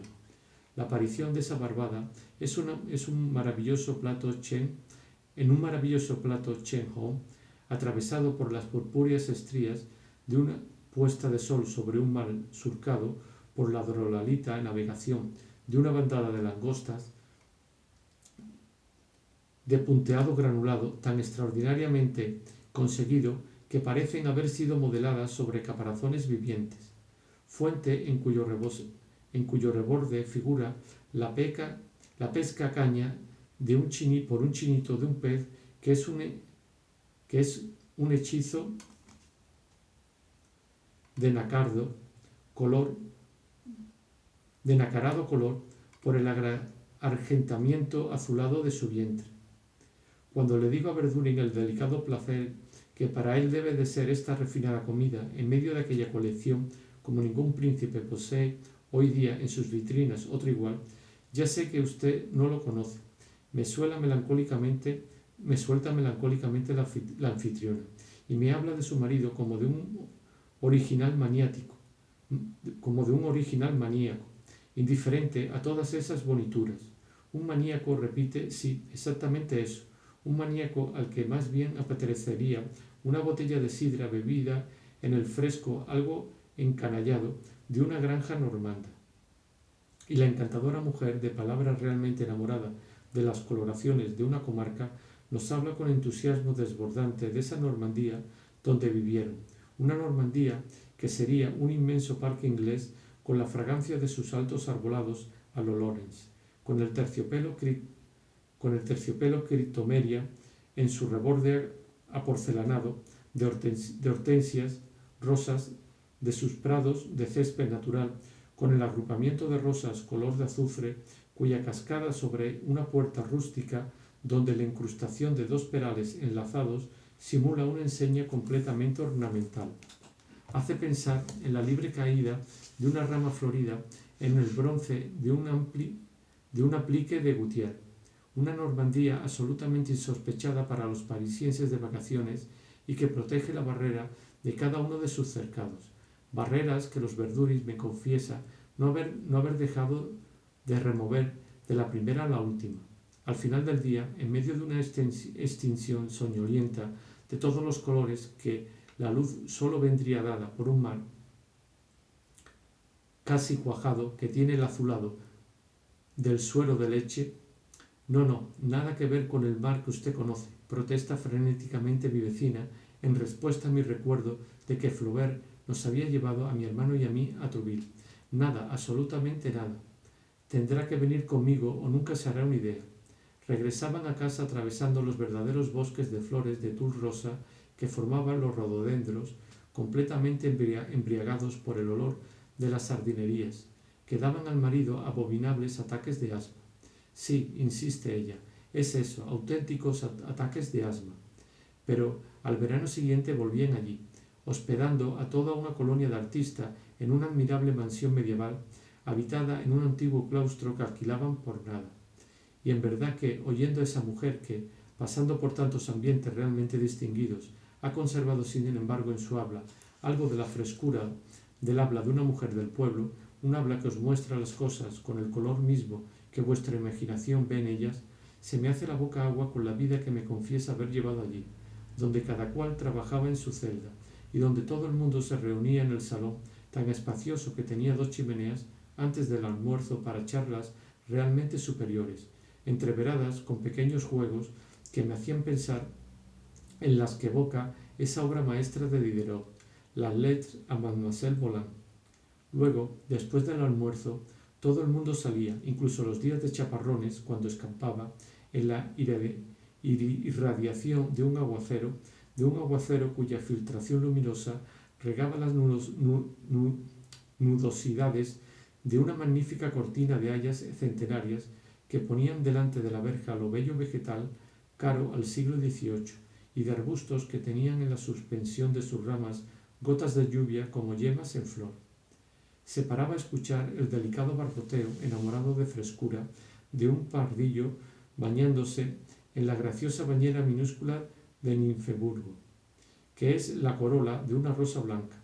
La aparición de esa barbada es un maravilloso plato chen hong, atravesado por las purpúreas estrías de una puesta de sol sobre un mar surcado por la drolalita navegación de una bandada de langostas de punteado granulado tan extraordinariamente conseguido que parecen haber sido modeladas sobre caparazones vivientes, fuente en cuyo reborde figura la pesca a caña por un chinito de un pez que es un hechizo de nacarado color por el argentamiento azulado de su vientre. Cuando le digo a Verdurin el delicado placer que para él debe de ser esta refinada comida en medio de aquella colección como ningún príncipe posee hoy día en sus vitrinas otro igual, ya sé que usted no lo conoce. Me suelta melancólicamente la anfitriona y me habla de su marido como de un original maníaco, indiferente a todas esas bonituras. Un maníaco, repite, sí, exactamente eso, un maníaco al que más bien apetecería una botella de sidra bebida en el fresco algo encanallado de una granja normanda. Y la encantadora mujer, de palabra realmente enamorada de las coloraciones de una comarca, nos habla con entusiasmo desbordante de esa Normandía donde vivieron, una Normandía que sería un inmenso parque inglés con la fragancia de sus altos arbolados a lo Lawrence, con el terciopelo criptomeria en su reborde aporcelanado de hortensias, rosas, de sus prados de césped natural, con el agrupamiento de rosas color de azufre, cuya cascada sobre una puerta rústica, donde la incrustación de 2 perales enlazados simula una enseña completamente ornamental. Hace pensar en la libre caída de una rama florida en el bronce de un aplique de Gautier, una Normandía absolutamente insospechada para los parisienses de vacaciones y que protege la barrera de cada uno de sus cercados, barreras que los Verdurin me confiesa no haber dejado de remover de la primera a la última. Al final del día, en medio de una extinción soñolienta de todos los colores, que la luz solo vendría dada por un mar casi cuajado que tiene el azulado del suero de leche. No, nada que ver con el mar que usted conoce, protesta frenéticamente mi vecina en respuesta a mi recuerdo de que Flaubert nos había llevado a mi hermano y a mí a Trouville. Nada, absolutamente nada. Tendrá que venir conmigo o nunca se hará una idea. Regresaban a casa atravesando los verdaderos bosques de flores de tul rosa que formaban los rododendros, completamente embriagados por el olor de las sardinerías, que daban al marido abominables ataques de asma. Sí, insiste ella, es eso, auténticos ataques de asma. Pero al verano siguiente volvían allí, hospedando a toda una colonia de artistas en una admirable mansión medieval, habitada en un antiguo claustro que alquilaban por nada. Y en verdad que, oyendo a esa mujer que, pasando por tantos ambientes realmente distinguidos, ha conservado sin embargo en su habla algo de la frescura del habla de una mujer del pueblo, un habla que os muestra las cosas con el color mismo que vuestra imaginación ve en ellas, se me hace la boca agua con la vida que me confiesa haber llevado allí, donde cada cual trabajaba en su celda, y donde todo el mundo se reunía en el salón tan espacioso que tenía 2 chimeneas antes del almuerzo para charlas realmente superiores, entreveradas con pequeños juegos que me hacían pensar en las que evoca esa obra maestra de Diderot, las Lettres a Mademoiselle Voland. Luego, después del almuerzo, todo el mundo salía, incluso los días de chaparrones, cuando escampaba en la irradiación de un aguacero cuya filtración luminosa regaba las nudosidades de una magnífica cortina de hayas centenarias que ponían delante de la verja lo bello vegetal caro al siglo XVIII y de arbustos que tenían en la suspensión de sus ramas gotas de lluvia como yemas en flor. Se paraba a escuchar el delicado barboteo enamorado de frescura de un pardillo bañándose en la graciosa bañera minúscula de Ninfeburgo, que es la corola de una rosa blanca.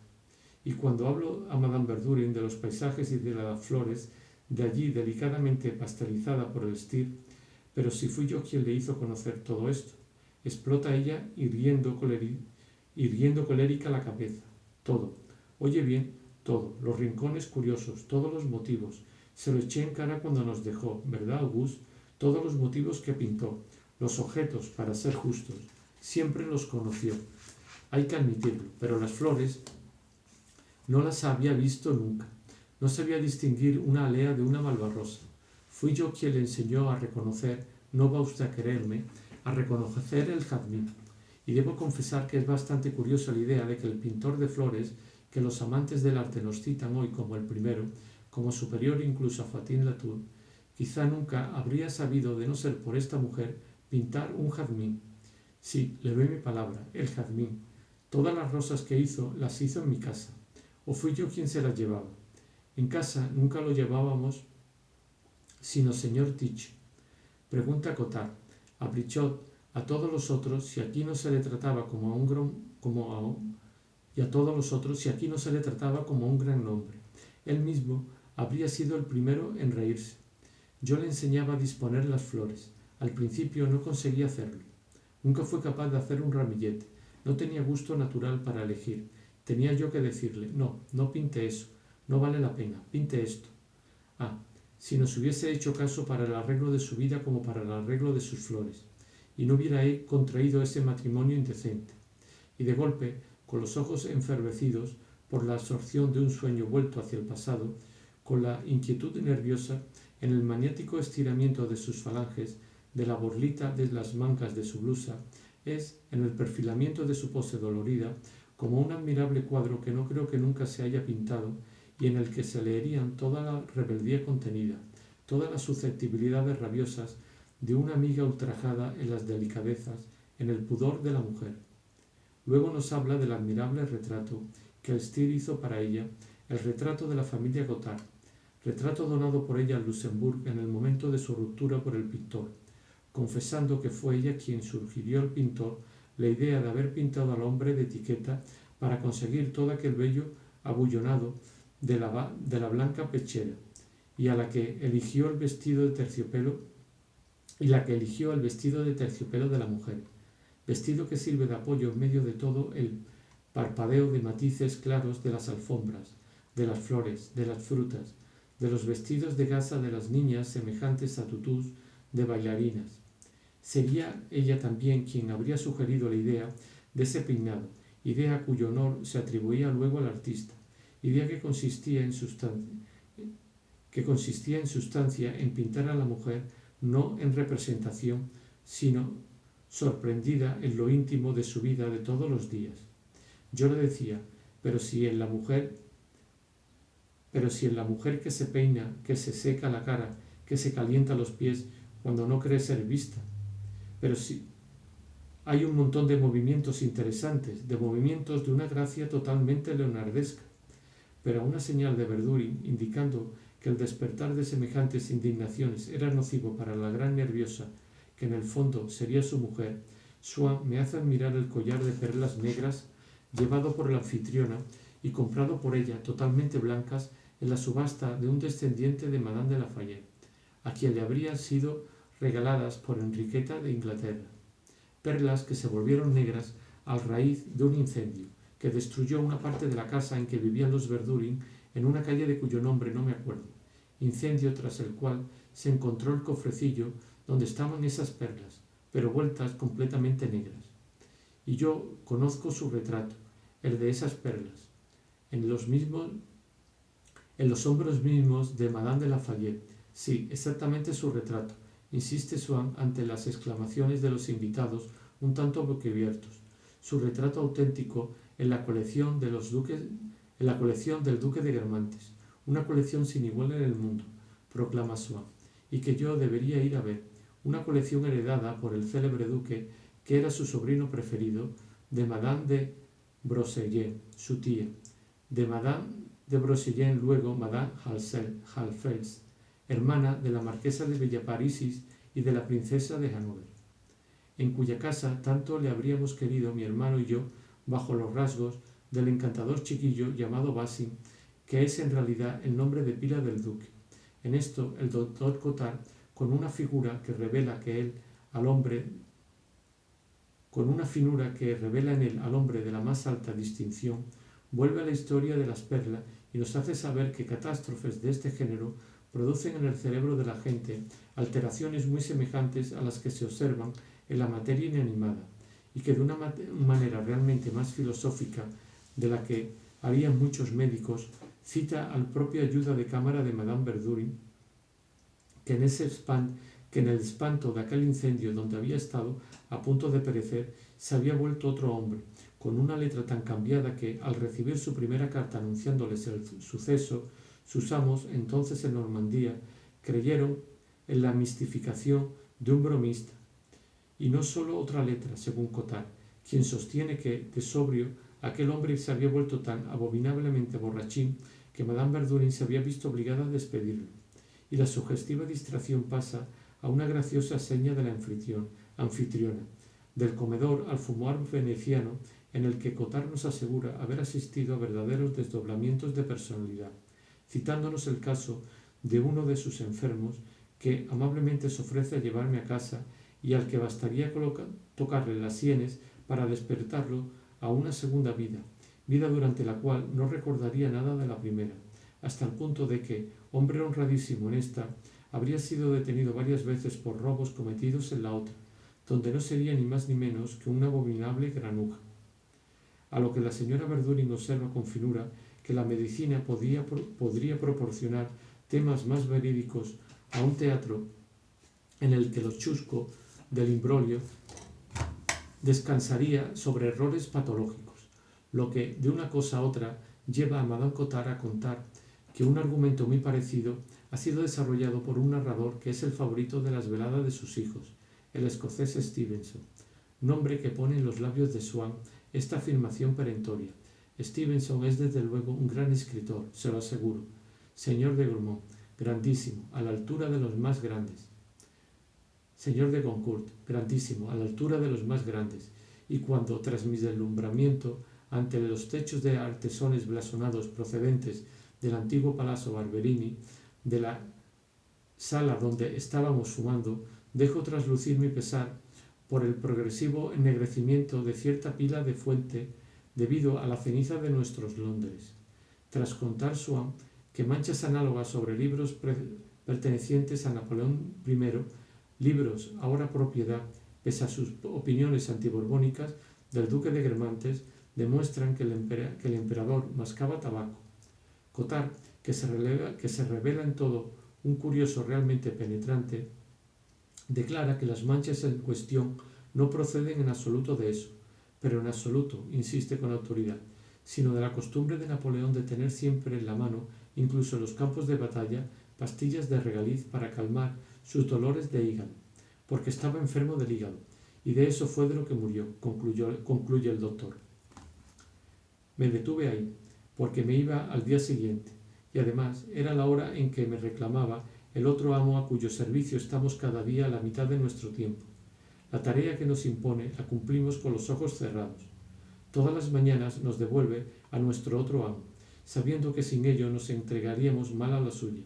Y cuando hablo a Madame Verdurin de los paisajes y de las flores de allí delicadamente pastelizada por el Stier, pero si fui yo quien le hizo conocer todo esto, explota ella hirviendo colérica la cabeza. Todo, oye bien, todo, los rincones curiosos, todos los motivos. Se lo eché en cara cuando nos dejó, ¿verdad, Auguste? Todos los motivos que pintó, los objetos, para ser justos, siempre los conoció. Hay que admitirlo, pero las flores no las había visto nunca. No sabía distinguir una alea de una malvarrosa. Fui yo quien le enseñó a reconocer, no va usted a quererme, a reconocer el jazmín. Y debo confesar que es bastante curiosa la idea de que el pintor de flores, que los amantes del arte nos citan hoy como el primero, como superior incluso a Fatin Latour, quizá nunca habría sabido, de no ser por esta mujer, pintar un jazmín. Sí, le doy mi palabra, el jazmín. Todas las rosas que hizo, las hizo en mi casa. ¿O fui yo quien se las llevaba? En casa nunca lo llevábamos sino señor Tich. Pregunta Cottard a Brichot, a todos los otros, si aquí no se le trataba como a un gran nombre. Él mismo habría sido el primero en reírse. Yo le enseñaba a disponer las flores. Al principio no conseguía hacerlo. Nunca fue capaz de hacer un ramillete. No tenía gusto natural para elegir. Tenía yo que decirle, no pinte eso, no vale la pena, pinte esto. Si nos hubiese hecho caso para el arreglo de su vida como para el arreglo de sus flores, y no hubiera contraído ese matrimonio indecente. Y de golpe, con los ojos enfervecidos por la absorción de un sueño vuelto hacia el pasado, con la inquietud nerviosa en el maniático estiramiento de sus falanges, de la borlita de las mangas de su blusa, es, en el perfilamiento de su pose dolorida, como un admirable cuadro que no creo que nunca se haya pintado y en el que se leerían toda la rebeldía contenida, todas las susceptibilidades rabiosas de una amiga ultrajada en las delicadezas, en el pudor de la mujer. Luego nos habla del admirable retrato que el Stier hizo para ella, el retrato de la familia Cottard, retrato donado por ella al Luxembourg en el momento de su ruptura por el pintor, confesando que fue ella quien sugirió al pintor la idea de haber pintado al hombre de etiqueta para conseguir todo aquel vello abullonado de la blanca pechera, y a la que eligió el vestido de terciopelo de la mujer. vestido que sirve de apoyo en medio de todo el parpadeo de matices claros de las alfombras, de las flores, de las frutas, de los vestidos de gasa de las niñas semejantes a tutús de bailarinas. Sería ella también quien habría sugerido la idea de ese peinado, idea cuyo honor se atribuía luego al artista, idea que consistía en sustancia en pintar a la mujer no en representación, sino sorprendida en lo íntimo de su vida de todos los días. Yo le decía, pero si en la mujer que se peina, que se seca la cara, que se calienta los pies cuando no cree ser vista, pero si hay un montón de movimientos interesantes, de movimientos de una gracia totalmente leonardesca, pero a una señal de Verdurin indicando que el despertar de semejantes indignaciones era nocivo para la gran nerviosa, que en el fondo sería su mujer, Swann me hace admirar el collar de perlas negras llevado por la anfitriona y comprado por ella, totalmente blancas, en la subasta de un descendiente de Madame de Lafayette, a quien le habrían sido regaladas por Enriqueta de Inglaterra. Perlas que se volvieron negras a raíz de un incendio que destruyó una parte de la casa en que vivían los Verdurin en una calle de cuyo nombre no me acuerdo, incendio tras el cual se encontró el cofrecillo donde estaban esas perlas, pero vueltas completamente negras. Y yo conozco su retrato, el de esas perlas, en los hombros mismos de Madame de Lafayette. Sí, exactamente su retrato, insiste Swann ante las exclamaciones de los invitados un tanto boquiabiertos. Su retrato auténtico en la colección del Duque de Guermantes, una colección sin igual en el mundo, proclama Swann, y que yo debería ir a ver, una colección heredada por el célebre duque que era su sobrino preferido, de Madame de Brosselien, su tía, de Madame de Brosselien luego Madame Halfels, hermana de la marquesa de Villaparisis y de la princesa de Hanover, en cuya casa tanto le habríamos querido mi hermano y yo bajo los rasgos del encantador chiquillo llamado Basin, que es en realidad el nombre de pila del duque. En esto el doctor Cottard, con una figura que revela en él al hombre de la más alta distinción, vuelve a la historia de las perlas y nos hace saber que catástrofes de este género producen en el cerebro de la gente alteraciones muy semejantes a las que se observan en la materia inanimada, y que de una manera realmente más filosófica de la que harían muchos médicos, cita al propio ayuda de cámara de Madame Verdurin, que en el espanto de aquel incendio donde había estado a punto de perecer, se había vuelto otro hombre, con una letra tan cambiada que, al recibir su primera carta anunciándoles el suceso, sus amos, entonces en Normandía, creyeron en la mistificación de un bromista. Y no solo otra letra, según Cottard, quien sostiene que, de sobrio, aquel hombre se había vuelto tan abominablemente borrachín que Madame Verdurin se había visto obligada a despedirlo. Y la sugestiva distracción pasa a una graciosa seña de la anfitriona, del comedor al fumoir veneciano, en el que Cottard nos asegura haber asistido a verdaderos desdoblamientos de personalidad, citándonos el caso de uno de sus enfermos que amablemente se ofrece a llevarme a casa y al que bastaría tocarle las sienes para despertarlo a una segunda vida durante la cual no recordaría nada de la primera, hasta el punto de que, hombre honradísimo en esta, habría sido detenido varias veces por robos cometidos en la otra, donde no sería ni más ni menos que una abominable granuja. A lo que la señora Verdurin observa con finura que la medicina podría proporcionar temas más verídicos a un teatro en el que lo chusco del imbroglio descansaría sobre errores patológicos, lo que, de una cosa a otra, lleva a Madame Cottard a contar que un argumento muy parecido ha sido desarrollado por un narrador que es el favorito de las veladas de sus hijos, el escocés Stevenson, nombre que pone en los labios de Swann esta afirmación perentoria. Stevenson es desde luego un gran escritor, se lo aseguro. Señor de Gourmont, grandísimo, a la altura de los más grandes. Señor de Goncourt, grandísimo, a la altura de los más grandes. Y cuando, tras mi deslumbramiento, ante los techos de artesones blasonados procedentes del antiguo Palazzo Barberini, de la sala donde estábamos fumando, dejo traslucir mi pesar por el progresivo ennegrecimiento de cierta pila de fuente debido a la ceniza de nuestros Londres. Tras contar Swann que manchas análogas sobre libros pertenecientes a Napoleón I, libros ahora propiedad, pese a sus opiniones antiborbónicas, del duque de Guermantes, demuestran que el emperador mascaba tabaco. Cottard, que se revela en todo un curioso realmente penetrante, declara que las manchas en cuestión no proceden en absoluto de eso, pero en absoluto, insiste con autoridad, sino de la costumbre de Napoleón de tener siempre en la mano, incluso en los campos de batalla, pastillas de regaliz para calmar sus dolores de hígado, porque estaba enfermo del hígado, y de eso fue de lo que murió, concluye el doctor. Me detuve ahí, porque me iba al día siguiente, y además era la hora en que me reclamaba el otro amo a cuyo servicio estamos cada día a la mitad de nuestro tiempo. La tarea que nos impone la cumplimos con los ojos cerrados. Todas las mañanas nos devuelve a nuestro otro amo, sabiendo que sin ello nos entregaríamos mal a la suya.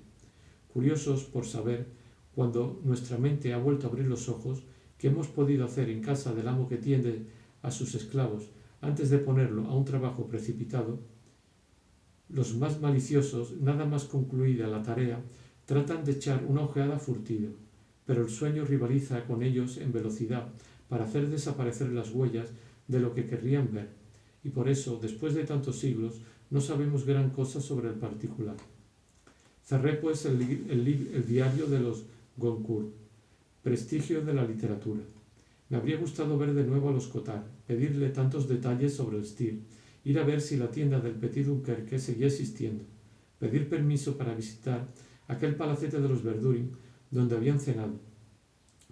Curiosos por saber, cuando nuestra mente ha vuelto a abrir los ojos, qué hemos podido hacer en casa del amo que tiende a sus esclavos antes de ponerlo a un trabajo precipitado, los más maliciosos, nada más concluida la tarea, tratan de echar una ojeada furtiva, pero el sueño rivaliza con ellos en velocidad para hacer desaparecer las huellas de lo que querrían ver, y por eso, después de tantos siglos, no sabemos gran cosa sobre el particular. Cerré pues el diario de los Goncourt, prestigio de la literatura. Me habría gustado ver de nuevo a los Cottard, pedirle tantos detalles sobre el Style, ir a ver si la tienda del Petit Dunkerque seguía existiendo, pedir permiso para visitar aquel palacete de los Verdurin donde habían cenado.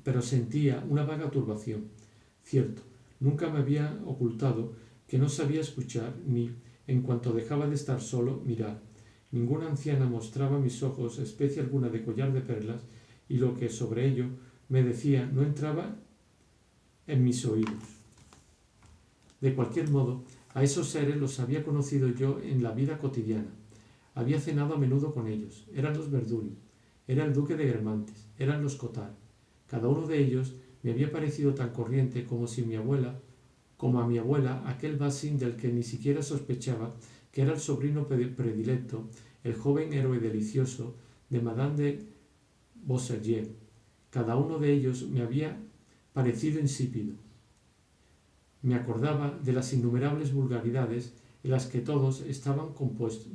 Pero sentía una vaga turbación. Cierto, nunca me había ocultado que no sabía escuchar ni, en cuanto dejaba de estar solo, mirar. Ninguna anciana mostraba a mis ojos especie alguna de collar de perlas, y lo que sobre ello me decía no entraba en mis oídos. De cualquier modo, a esos seres los había conocido yo en la vida cotidiana. Había cenado a menudo con ellos. Eran los Verdurin, era el duque de Guermantes, eran los Cottard. Cada uno de ellos me había parecido tan corriente como a mi abuela aquel Bassin del que ni siquiera sospechaba que era el sobrino predilecto, el joven héroe delicioso de Madame de Beaussergère. Cada uno de ellos me había parecido insípido. Me acordaba de las innumerables vulgaridades de las que todos estaban compuestos.